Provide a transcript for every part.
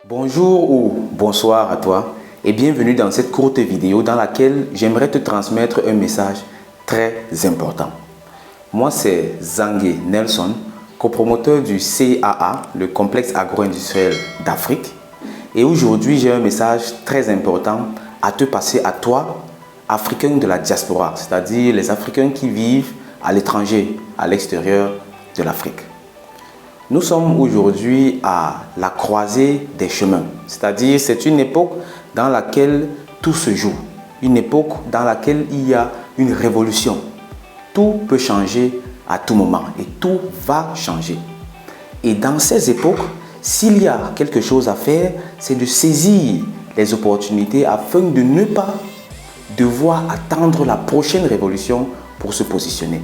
Bonjour ou bonsoir à toi et bienvenue dans cette courte vidéo dans laquelle j'aimerais te transmettre un message très important. Moi c'est Zangué Nelson, copromoteur du CAA, le complexe agro-industriel d'Afrique. Et aujourd'hui j'ai un message très important à te passer à toi, Africain de la diaspora, c'est-à-dire les Africains qui vivent à l'étranger, à l'extérieur de l'Afrique. Nous sommes aujourd'hui à la croisée des chemins, c'est-à-dire c'est une époque dans laquelle tout se joue, une époque dans laquelle il y a une révolution. Tout peut changer à tout moment et tout va changer. Et dans ces époques, s'il y a quelque chose à faire, c'est de saisir les opportunités afin de ne pas devoir attendre la prochaine révolution pour se positionner.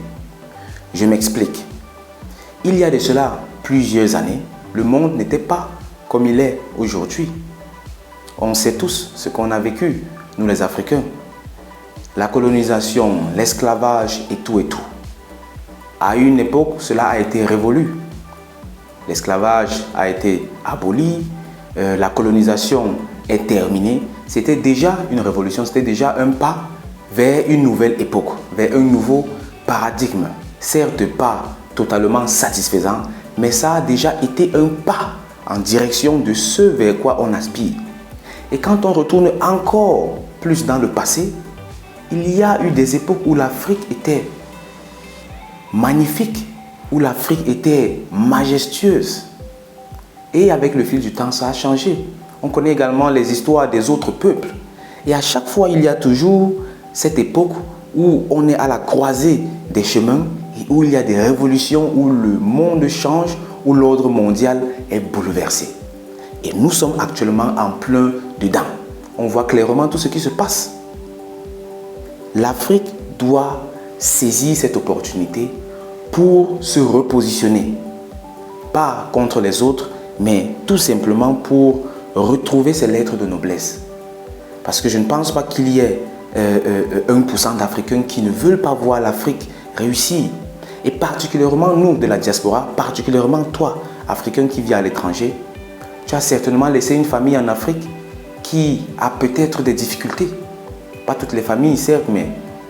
Je m'explique. Il y a de cela plusieurs années, le monde n'était pas comme il est aujourd'hui. On sait tous ce qu'on a vécu, nous les Africains. La colonisation, l'esclavage et tout et tout. À une époque, cela a été révolu. L'esclavage a été aboli, la colonisation est terminée. C'était déjà une révolution, c'était déjà un pas vers une nouvelle époque, vers un nouveau paradigme. Certes pas totalement satisfaisant, mais ça a déjà été un pas en direction de ce vers quoi on aspire. Et quand on retourne encore plus dans le passé, il y a eu des époques où l'Afrique était magnifique, où l'Afrique était majestueuse. Et avec le fil du temps, ça a changé. On connaît également les histoires des autres peuples. Et à chaque fois, il y a toujours cette époque où on est à la croisée des chemins, où il y a des révolutions, où le monde change, où l'ordre mondial est bouleversé. Et nous sommes actuellement en plein dedans. On voit clairement tout ce qui se passe. L'Afrique doit saisir cette opportunité pour se repositionner. Pas contre les autres, mais tout simplement pour retrouver ses lettres de noblesse. Parce que je ne pense pas qu'il y ait 1% d'Africains qui ne veulent pas voir l'Afrique réussir. Et particulièrement nous de la diaspora, particulièrement toi, Africain qui vis à l'étranger, tu as certainement laissé une famille en Afrique qui a peut-être des difficultés. Pas toutes les familles, certes, mais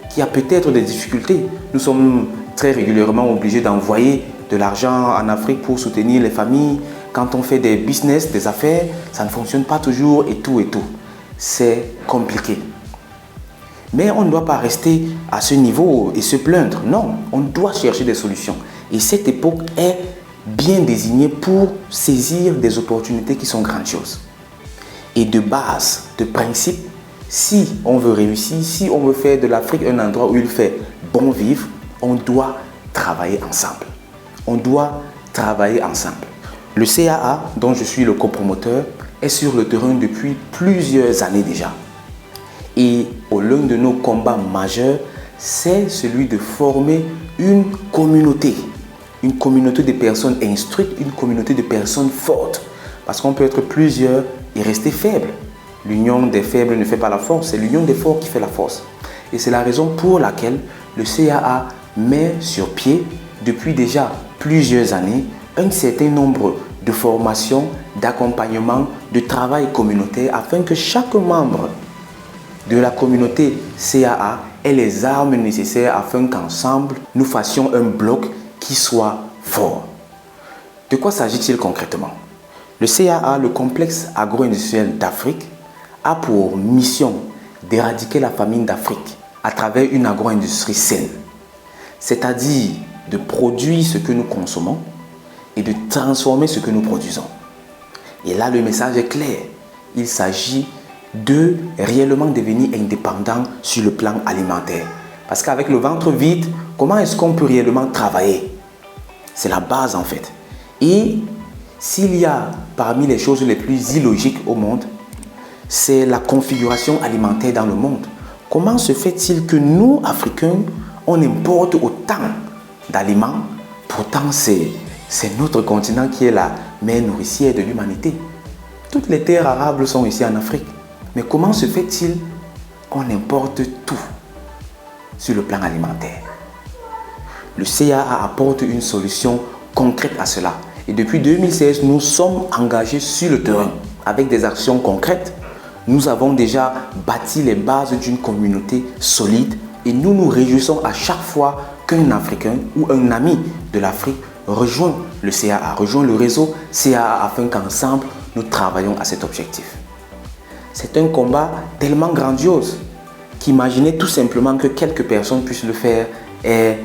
qui a peut-être des difficultés. Nous sommes très régulièrement obligés d'envoyer de l'argent en Afrique pour soutenir les familles. Quand on fait des business, des affaires, ça ne fonctionne pas toujours et tout et tout. C'est compliqué. Mais on ne doit pas rester à ce niveau et se plaindre. Non, on doit chercher des solutions. Et cette époque est bien désignée pour saisir des opportunités qui sont grandioses. Et de base, de principe, si on veut réussir, si on veut faire de l'Afrique un endroit où il fait bon vivre, on doit travailler ensemble. On doit travailler ensemble. Le CAA, dont je suis le copromoteur, est sur le terrain depuis plusieurs années déjà. Et l'un de nos combats majeurs, c'est celui de former une communauté de personnes instruites, une communauté de personnes fortes. Parce qu'on peut être plusieurs et rester faible. L'union des faibles ne fait pas la force, c'est l'union des forts qui fait la force. Et c'est la raison pour laquelle le CAA met sur pied, depuis déjà plusieurs années, un certain nombre de formations, d'accompagnement, de travail communautaire afin que chaque membre de la communauté CAA ait les armes nécessaires afin qu'ensemble, nous fassions un bloc qui soit fort. De quoi s'agit-il concrètement? Le CAA, le complexe agro-industriel d'Afrique, a pour mission d'éradiquer la famine d'Afrique à travers une agro-industrie saine, c'est-à-dire de produire ce que nous consommons et de transformer ce que nous produisons. Et là, le message est clair. Il s'agit de réellement devenir indépendant sur le plan alimentaire. Parce qu'avec le ventre vide, comment est-ce qu'on peut réellement travailler? C'est la base en fait. Et s'il y a parmi les choses les plus illogiques au monde, c'est la configuration alimentaire dans le monde. Comment se fait-il que nous, Africains, on importe autant d'aliments? Pourtant, c'est notre continent qui est la mère nourricière de l'humanité. Toutes les terres arables sont ici en Afrique. Mais comment se fait-il qu'on importe tout sur le plan alimentaire? Le CAA apporte une solution concrète à cela. Et depuis 2016, nous sommes engagés sur le terrain avec des actions concrètes, nous avons déjà bâti les bases d'une communauté solide et nous nous réjouissons à chaque fois qu'un Africain ou un ami de l'Afrique rejoint le CAA, rejoint le réseau CAA afin qu'ensemble nous travaillons à cet objectif. C'est un combat tellement grandiose qu'imaginer tout simplement que quelques personnes puissent le faire est,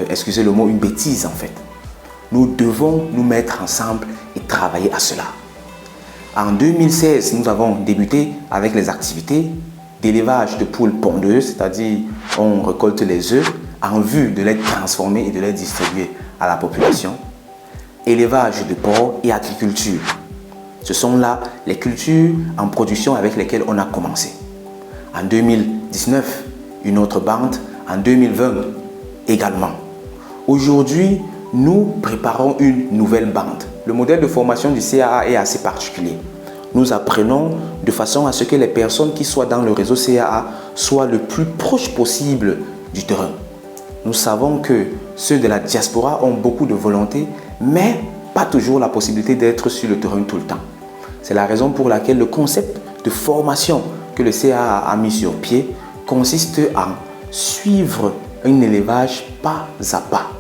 excusez le mot, une bêtise en fait. Nous devons nous mettre ensemble et travailler à cela. En 2016, nous avons débuté avec les activités d'élevage de poules pondeuses, c'est-à-dire on récolte les œufs en vue de les transformer et de les distribuer à la population. Élevage de porcs et agriculture. Ce sont là les cultures en production avec lesquelles on a commencé. En 2019, une autre bande. En 2020 également. Aujourd'hui, nous préparons une nouvelle bande. Le modèle de formation du CAA est assez particulier. Nous apprenons de façon à ce que les personnes qui soient dans le réseau CAA soient le plus proche possible du terrain. Nous savons que ceux de la diaspora ont beaucoup de volonté, mais pas toujours la possibilité d'être sur le terrain tout le temps. C'est la raison pour laquelle le concept de formation que le CAA a mis sur pied consiste à suivre un élevage pas à pas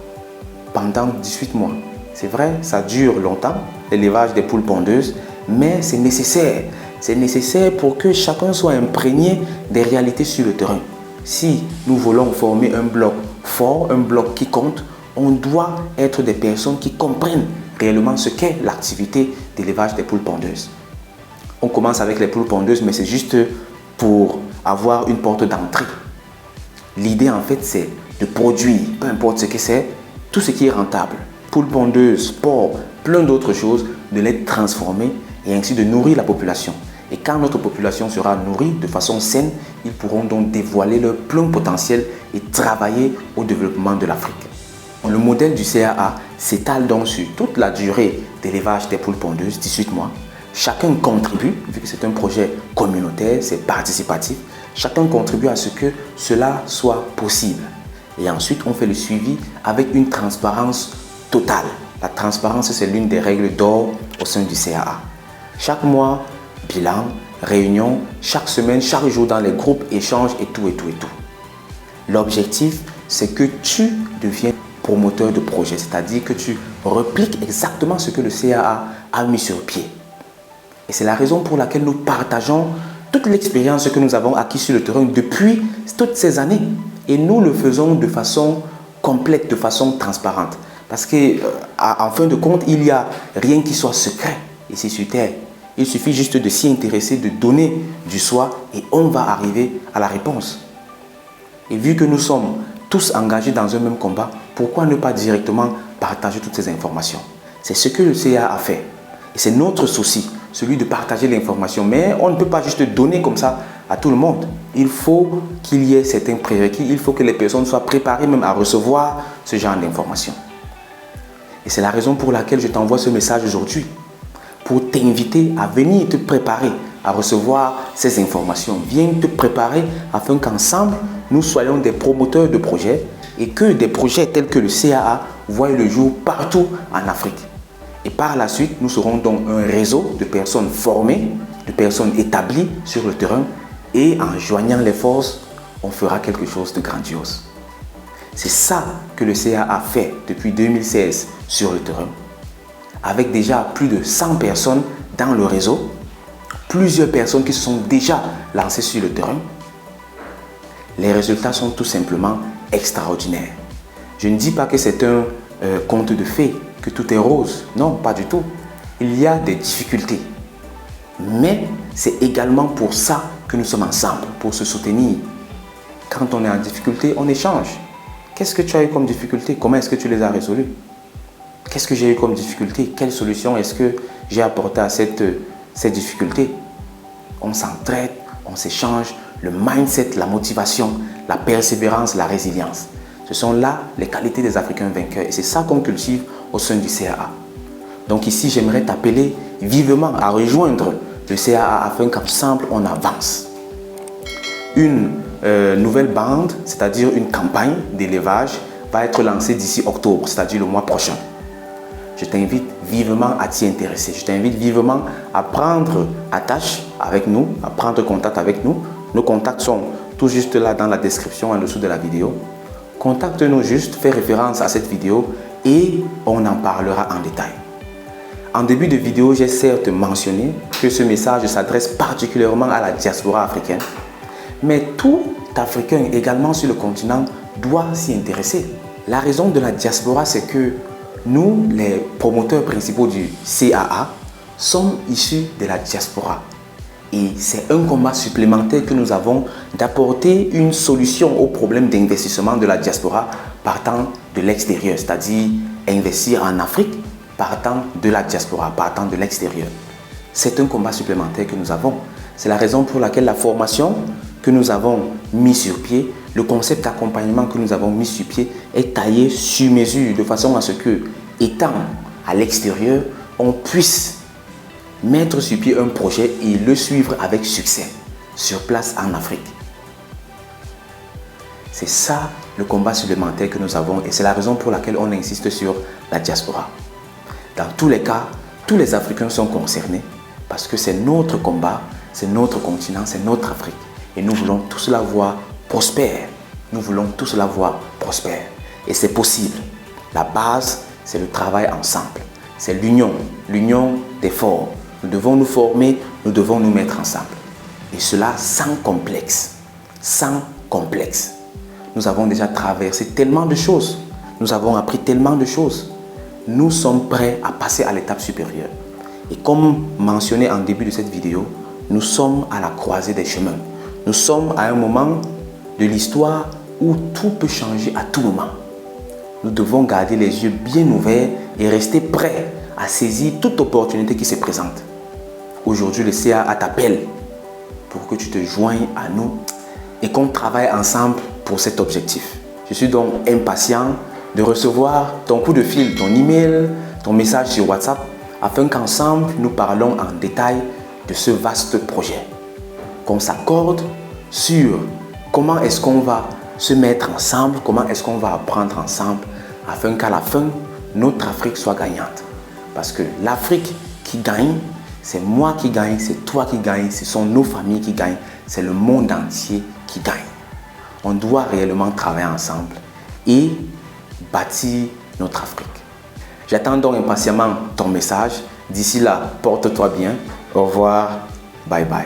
pendant 18 mois. C'est vrai, ça dure longtemps, l'élevage des poules pondeuses, mais c'est nécessaire. C'est nécessaire pour que chacun soit imprégné des réalités sur le terrain. Si nous voulons former un bloc fort, un bloc qui compte, on doit être des personnes qui comprennent réellement ce qu'est l'activité d'élevage des poules pondeuses. On commence avec les poules pondeuses, mais c'est juste pour avoir une porte d'entrée. L'idée en fait c'est de produire, peu importe ce que c'est, tout ce qui est rentable. Poules pondeuses, porcs, plein d'autres choses, de les transformer et ainsi de nourrir la population. Et quand notre population sera nourrie de façon saine, ils pourront donc dévoiler leur plein potentiel et travailler au développement de l'Afrique. Le modèle du CAA s'étale donc sur toute la durée d'élevage des poules pondeuses, 18 mois. Chacun contribue, vu que c'est un projet communautaire, c'est participatif, chacun contribue à ce que cela soit possible. Et ensuite, on fait le suivi avec une transparence totale. La transparence, c'est l'une des règles d'or au sein du CAA. Chaque mois, bilan, réunion, chaque semaine, chaque jour dans les groupes, échanges et tout. L'objectif, c'est que tu deviennes promoteur de projet, c'est-à-dire que tu repliques exactement ce que le CAA a mis sur pied. Et c'est la raison pour laquelle nous partageons toute l'expérience que nous avons acquise sur le terrain depuis toutes ces années. Et nous le faisons de façon complète, de façon transparente. Parce qu'en fin de compte, il n'y a rien qui soit secret ici sur Terre. Il suffit juste de s'y intéresser, de donner du soi et on va arriver à la réponse. Et vu que nous sommes tous engagés dans un même combat, pourquoi ne pas directement partager toutes ces informations? C'est ce que le CA a fait. Et c'est notre souci, celui de partager l'information. Mais on ne peut pas juste donner comme ça à tout le monde. Il faut qu'il y ait certains prérequis. Il faut que les personnes soient préparées même à recevoir ce genre d'informations. Et c'est la raison pour laquelle je t'envoie ce message aujourd'hui. Pour t'inviter à venir te préparer à recevoir ces informations. Viens te préparer afin qu'ensemble, nous soyons des promoteurs de projets et que des projets tels que le CAA voient le jour partout en Afrique. Et par la suite, nous serons donc un réseau de personnes formées, de personnes établies sur le terrain et en joignant les forces, on fera quelque chose de grandiose. C'est ça que le CAA fait depuis 2016 sur le terrain, avec déjà plus de 100 personnes dans le réseau, plusieurs personnes qui se sont déjà lancées sur le terrain. Les résultats sont tout simplement extraordinaires. Je ne dis pas que c'est un conte de fées, que tout est rose. Non, pas du tout. Il y a des difficultés. Mais c'est également pour ça que nous sommes ensemble, pour se soutenir. Quand on est en difficulté, on échange. Qu'est-ce que tu as eu comme difficulté? Comment est-ce que tu les as résolues? Qu'est-ce que j'ai eu comme difficulté? Quelle solution est-ce que j'ai apporté à cette difficulté? On s'entraide, on s'échange, le mindset, la motivation, la persévérance, la résilience. Ce sont là les qualités des Africains vainqueurs et c'est ça qu'on cultive au sein du CAA. Donc ici, j'aimerais t'appeler vivement à rejoindre le CAA afin qu'ensemble on avance. Une nouvelle bande, c'est-à-dire une campagne d'élevage, va être lancée d'ici octobre, c'est-à-dire le mois prochain. je t'invite vivement à t'y intéresser. Je t'invite vivement à prendre attache avec nous, à prendre contact avec nous. Nos contacts sont tout juste là dans la description en dessous de la vidéo. Contacte-nous juste, fais référence à cette vidéo et on en parlera en détail. En début de vidéo, j'ai certes mentionné que ce message s'adresse particulièrement à la diaspora africaine. Mais tout Africain également sur le continent doit s'y intéresser. La raison de la diaspora, c'est que nous, les promoteurs principaux du CAA, sommes issus de la diaspora. Et c'est un combat supplémentaire que nous avons d'apporter une solution au problème d'investissement de la diaspora partant de l'extérieur, c'est-à-dire investir en Afrique partant de la diaspora, partant de l'extérieur. C'est un combat supplémentaire que nous avons. C'est la raison pour laquelle la formation que nous avons mis sur pied, le concept d'accompagnement que nous avons mis sur pied est taillé sur mesure de façon à ce que, étant à l'extérieur, on puisse mettre sur pied un projet et le suivre avec succès sur place en Afrique. C'est ça le combat supplémentaire que nous avons et c'est la raison pour laquelle on insiste sur la diaspora. Dans tous les cas, tous les Africains sont concernés parce que c'est notre combat, c'est notre continent, c'est notre Afrique. Et nous voulons tous la voir prospère. Nous voulons tous la voir prospère. Et c'est possible. La base, c'est le travail ensemble. C'est l'union des forts. Nous devons nous former, nous devons nous mettre ensemble. Et cela sans complexe. Sans complexe. Nous avons déjà traversé tellement de choses. Nous avons appris tellement de choses. Nous sommes prêts à passer à l'étape supérieure. Et comme mentionné en début de cette vidéo, nous sommes à la croisée des chemins. Nous sommes à un moment de l'histoire où tout peut changer à tout moment. Nous devons garder les yeux bien ouverts et rester prêts à saisir toute opportunité qui se présente. Aujourd'hui, le CAA t'appelle pour que tu te joignes à nous et qu'on travaille ensemble pour cet objectif. Je suis donc impatient de recevoir ton coup de fil, ton email, ton message sur WhatsApp afin qu'ensemble nous parlons en détail de ce vaste projet. Qu'on s'accorde sur comment est-ce qu'on va se mettre ensemble, comment est-ce qu'on va apprendre ensemble afin qu'à la fin, notre Afrique soit gagnante. Parce que l'Afrique qui gagne, c'est moi qui gagne, c'est toi qui gagne, ce sont nos familles qui gagnent, c'est le monde entier qui gagne. On doit réellement travailler ensemble et bâtir notre Afrique. J'attends donc impatiemment ton message. D'ici là, porte-toi bien. Au revoir. Bye bye.